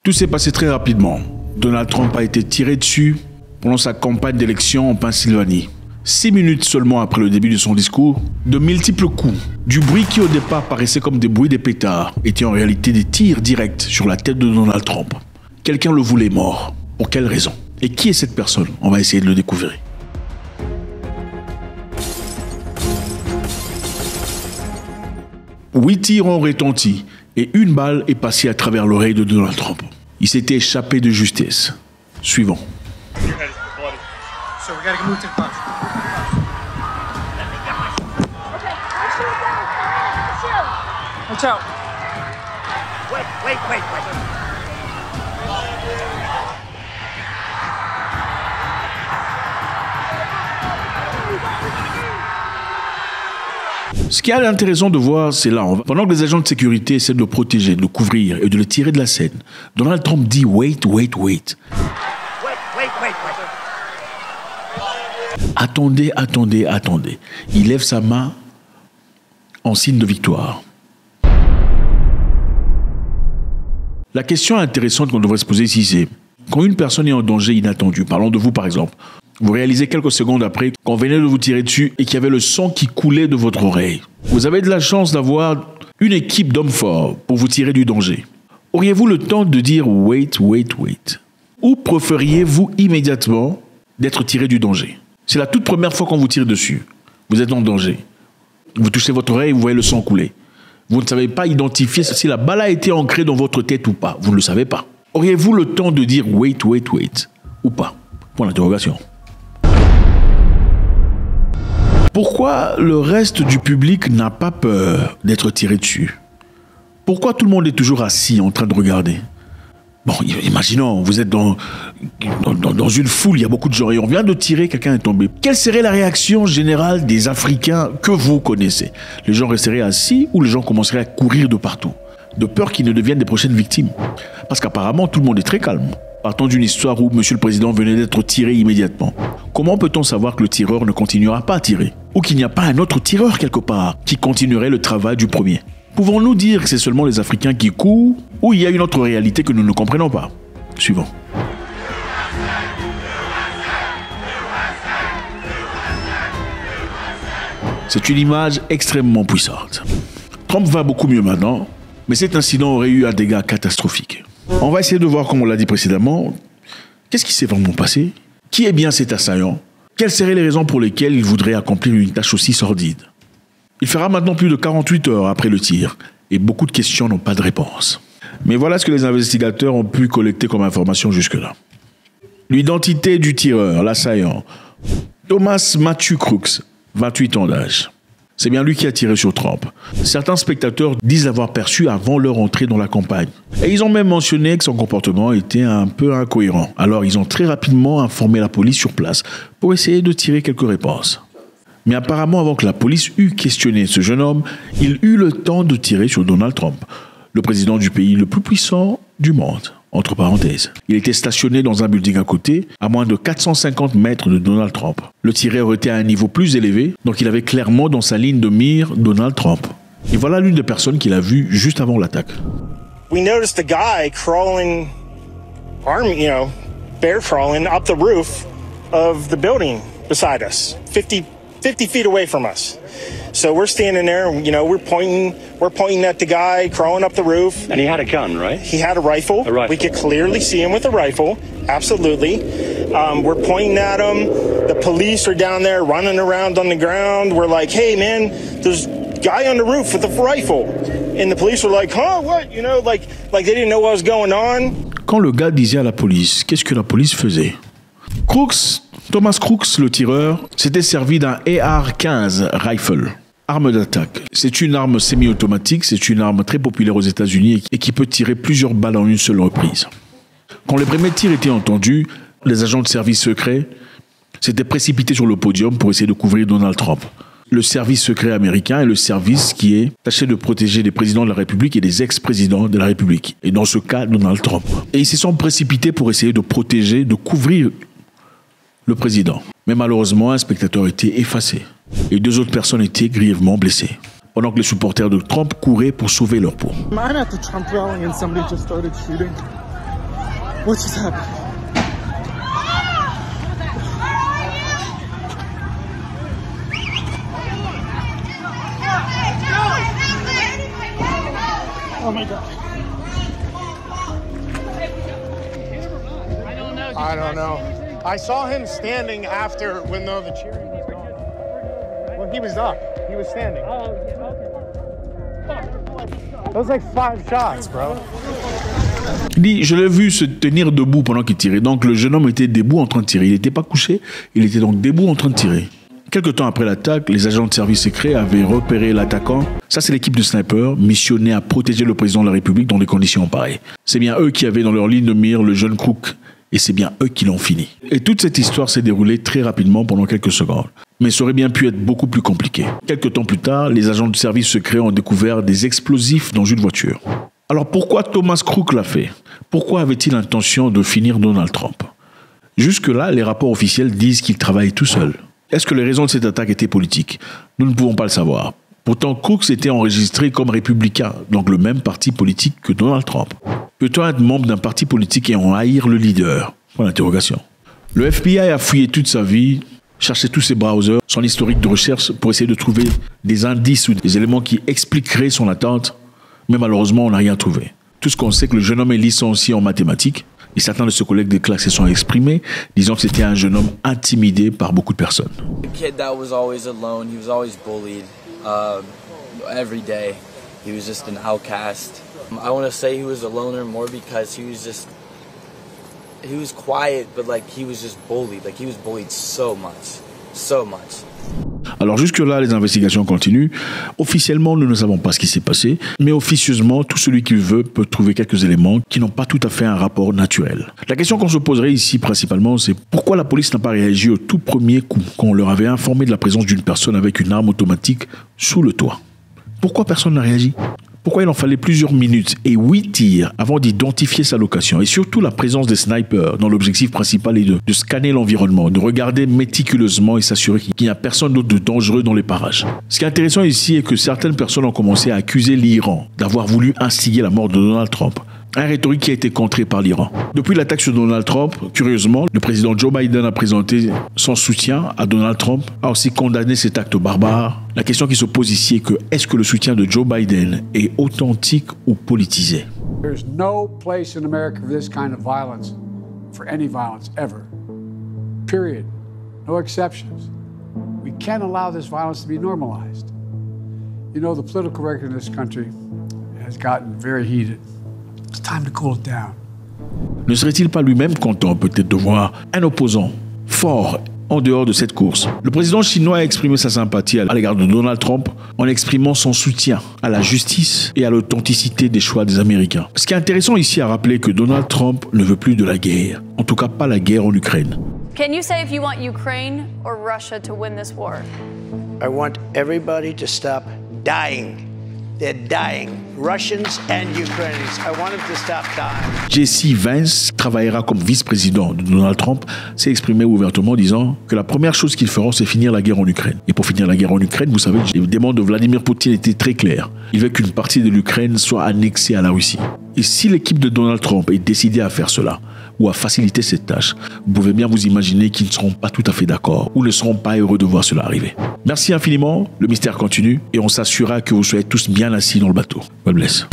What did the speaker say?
Tout s'est passé très rapidement. Donald Trump a été tiré dessus pendant sa campagne d'élection en Pennsylvanie. 6 minutes seulement après le début de son discours, de multiples coups, du bruit qui au départ paraissait comme des bruits des pétards, étaient en réalité des tirs directs sur la tête de Donald Trump. Quelqu'un le voulait mort. Pour quelle raison? Et qui est cette personne? On va essayer de le découvrir. 8 tirs ont retenti et une balle est passée à travers l'oreille de Donald Trump. Il s'était échappé de justesse. Suivant. Watch out. Wait. Ce qui est intéressant de voir, c'est là, pendant que les agents de sécurité essaient de le protéger, de le couvrir et de le tirer de la scène, Donald Trump dit « Wait. » Attendez. Il lève sa main en signe de victoire. La question intéressante qu'on devrait se poser ici, c'est quand une personne est en danger inattendu, parlons de vous par exemple, vous réalisez quelques secondes après qu'on venait de vous tirer dessus et qu'il y avait le sang qui coulait de votre oreille. Vous avez de la chance d'avoir une équipe d'hommes forts pour vous tirer du danger. Auriez-vous le temps de dire « Wait » ou préfériez-vous immédiatement d'être tiré du danger? C'est la toute première fois qu'on vous tire dessus. Vous êtes en danger. Vous touchez votre oreille, vous voyez le sang couler. Vous ne savez pas identifier si la balle a été ancrée dans votre tête ou pas. Vous ne le savez pas. Auriez-vous le temps de dire « Wait » ou pas? Point d'interrogation. Pourquoi le reste du public n'a pas peur d'être tiré dessus? Pourquoi tout le monde est toujours assis en train de regarder? Bon, imaginons, vous êtes dans une foule, il y a beaucoup de gens et on vient de tirer, quelqu'un est tombé. Quelle serait la réaction générale des Africains que vous connaissez? Les gens resteraient assis ou les gens commenceraient à courir de partout? De peur qu'ils ne deviennent des prochaines victimes. Parce qu'apparemment, tout le monde est très calme. Partons d'une histoire où M. le Président venait d'être tiré immédiatement. Comment peut-on savoir que le tireur ne continuera pas à tirer? Ou qu'il n'y a pas un autre tireur quelque part qui continuerait le travail du premier? Pouvons-nous dire que c'est seulement les Africains qui courent ou il y a une autre réalité que nous ne comprenons pas? Suivant. C'est une image extrêmement puissante. Trump va beaucoup mieux maintenant, mais cet incident aurait eu un dégât catastrophique. On va essayer de voir, comme on l'a dit précédemment, qu'est-ce qui s'est vraiment passé? Qui est bien cet assaillant? Quelles seraient les raisons pour lesquelles il voudrait accomplir une tâche aussi sordide? Il fera maintenant plus de 48 heures après le tir, et beaucoup de questions n'ont pas de réponse. Mais voilà ce que les investigateurs ont pu collecter comme information jusque-là. L'identité du tireur, l'assaillant, Thomas Matthew Crooks, 28 ans d'âge. C'est bien lui qui a tiré sur Trump. Certains spectateurs disent l'avoir perçu avant leur entrée dans la campagne. Et ils ont même mentionné que son comportement était un peu incohérent. Alors ils ont très rapidement informé la police sur place pour essayer de tirer quelques réponses. Mais apparemment, avant que la police eût questionné ce jeune homme, il eut le temps de tirer sur Donald Trump, le président du pays le plus puissant du monde. Entre parenthèses. Il était stationné dans un building à côté, à moins de 450 mètres de Donald Trump. Le tireur était à un niveau plus élevé, donc il avait clairement dans sa ligne de mire Donald Trump. Et voilà l'une des personnes qu'il a vues juste avant l'attaque. We noticed a guy crawling, bear crawling up the roof of the building beside us, 50 feet away from us. So we're standing there, we're pointing at the guy crawling up the roof. And he had a gun, right? He had a rifle. We could clearly see him with a rifle. Absolutely. We're pointing at him. The police are down there running around on the ground. We're like, hey man, there's a guy on the roof with a rifle. And the police were like, huh, what? Like they didn't know what was going on. Quand le gars disait à la police, qu'est-ce que la police faisait? Thomas Crooks, le tireur, s'était servi d'un AR-15 rifle, arme d'attaque. C'est une arme semi-automatique, c'est une arme très populaire aux États-Unis et qui peut tirer plusieurs balles en une seule reprise. Quand les premiers tirs étaient entendus, les agents de service secret s'étaient précipités sur le podium pour essayer de couvrir Donald Trump. Le service secret américain est le service qui est tâché de protéger des présidents de la République et des ex-présidents de la République. Et dans ce cas, Donald Trump. Et ils se sont précipités pour essayer de protéger, de couvrir le président. Mais malheureusement, un spectateur était effacé. Et 2 autres personnes étaient grièvement blessées. Pendant que les supporters de Trump couraient pour sauver leur peau. What just happened? Oh my God. I don't know. I saw him standing after when the cheering was going. Well, he was up. He was standing. That was like 5 shots, bro. Il dit, je l'ai vu se tenir debout pendant qu'il tirait. Donc le jeune homme était debout en train de tirer. Il n'était pas couché, il était donc debout en train de tirer. Quelque temps après l'attaque, les agents de service secret avaient repéré l'attaquant. Ça, c'est l'équipe de snipers missionnée à protéger le président de la République dans des conditions pareilles. C'est bien eux qui avaient dans leur ligne de mire le jeune Crook. Et c'est bien eux qui l'ont fini. Et toute cette histoire s'est déroulée très rapidement pendant quelques secondes. Mais ça aurait bien pu être beaucoup plus compliqué. Quelques temps plus tard, les agents de service secret ont découvert des explosifs dans une voiture. Alors pourquoi Thomas Crook l'a fait? Pourquoi avait-il l'intention de finir Donald Trump? Jusque-là, les rapports officiels disent qu'il travaille tout seul. Est-ce que les raisons de cette attaque étaient politiques? Nous ne pouvons pas le savoir. Pourtant, Crook s'était enregistré comme républicain, donc le même parti politique que Donald Trump. Peut-on être membre d'un parti politique et en haïr le leader? Point d'interrogation. Le FBI a fouillé toute sa vie, cherché tous ses browsers, son historique de recherche pour essayer de trouver des indices ou des éléments qui expliqueraient son attente, mais malheureusement, on n'a rien trouvé. Tout ce qu'on sait, que le jeune homme est licencié en mathématiques, et certains de ses collègues de classe se sont exprimés, disant que c'était un jeune homme intimidé par beaucoup de personnes. A kid that was always alone, he was always bullied every day. He was just an outcast. I want to say he was a loner more because he was quiet, but like he was just bullied. Like he was bullied so much. Alors jusque-là, les investigations continuent. Officiellement, nous ne savons pas ce qui s'est passé, mais officieusement, tout celui qui veut peut trouver quelques éléments qui n'ont pas tout à fait un rapport naturel. La question qu'on se poserait ici principalement, c'est pourquoi la police n'a pas réagi au tout premier coup quand on leur avait informé de la présence d'une personne avec une arme automatique sous le toit? Pourquoi personne n'a réagi? Pourquoi il en fallait plusieurs minutes et 8 tirs avant d'identifier sa location? Et surtout la présence des snipers dont l'objectif principal est de scanner l'environnement, de regarder méticuleusement et s'assurer qu'il n'y a personne d'autre de dangereux dans les parages. Ce qui est intéressant ici est que certaines personnes ont commencé à accuser l'Iran d'avoir voulu instiguer la mort de Donald Trump. Un rhétorique qui a été contré par l'Iran. Depuis l'attaque sur Donald Trump, curieusement, le président Joe Biden a présenté son soutien à Donald Trump, a aussi condamné cet acte barbare. La question qui se pose ici est que est-ce que le soutien de Joe Biden est authentique ou politisé? There's no place in America for this kind of violence, for any violence ever. Period. No exceptions. We can't allow this violence to be normalized. You know, the political record in this country has gotten very heated. It's time to cool it down. Ne serait-il pas lui-même content peut-être de voir un opposant fort en dehors de cette course? Le président chinois a exprimé sa sympathie à l'égard de Donald Trump en exprimant son soutien à la justice et à l'authenticité des choix des Américains. Ce qui est intéressant ici à rappeler que Donald Trump ne veut plus de la guerre, en tout cas pas la guerre en Ukraine. Can you say if you want Ukraine or Russia to win this war? I want everybody to stop dying. They're dying. Russians and Ukrainians. I want them to stop dying. J.C. Vance travaillera comme vice-président de Donald Trump, s'est exprimé ouvertement disant que la première chose qu'ils feront, c'est finir la guerre en Ukraine. Et pour finir la guerre en Ukraine, vous savez, les demandes de Vladimir Poutine étaient très claires. Il veut qu'une partie de l'Ukraine soit annexée à la Russie. Et si l'équipe de Donald Trump est décidée à faire cela, ou à faciliter cette tâche, vous pouvez bien vous imaginer qu'ils ne seront pas tout à fait d'accord ou ne seront pas heureux de voir cela arriver. Merci infiniment, le mystère continue et on s'assurera que vous soyez tous bien assis dans le bateau. God bless.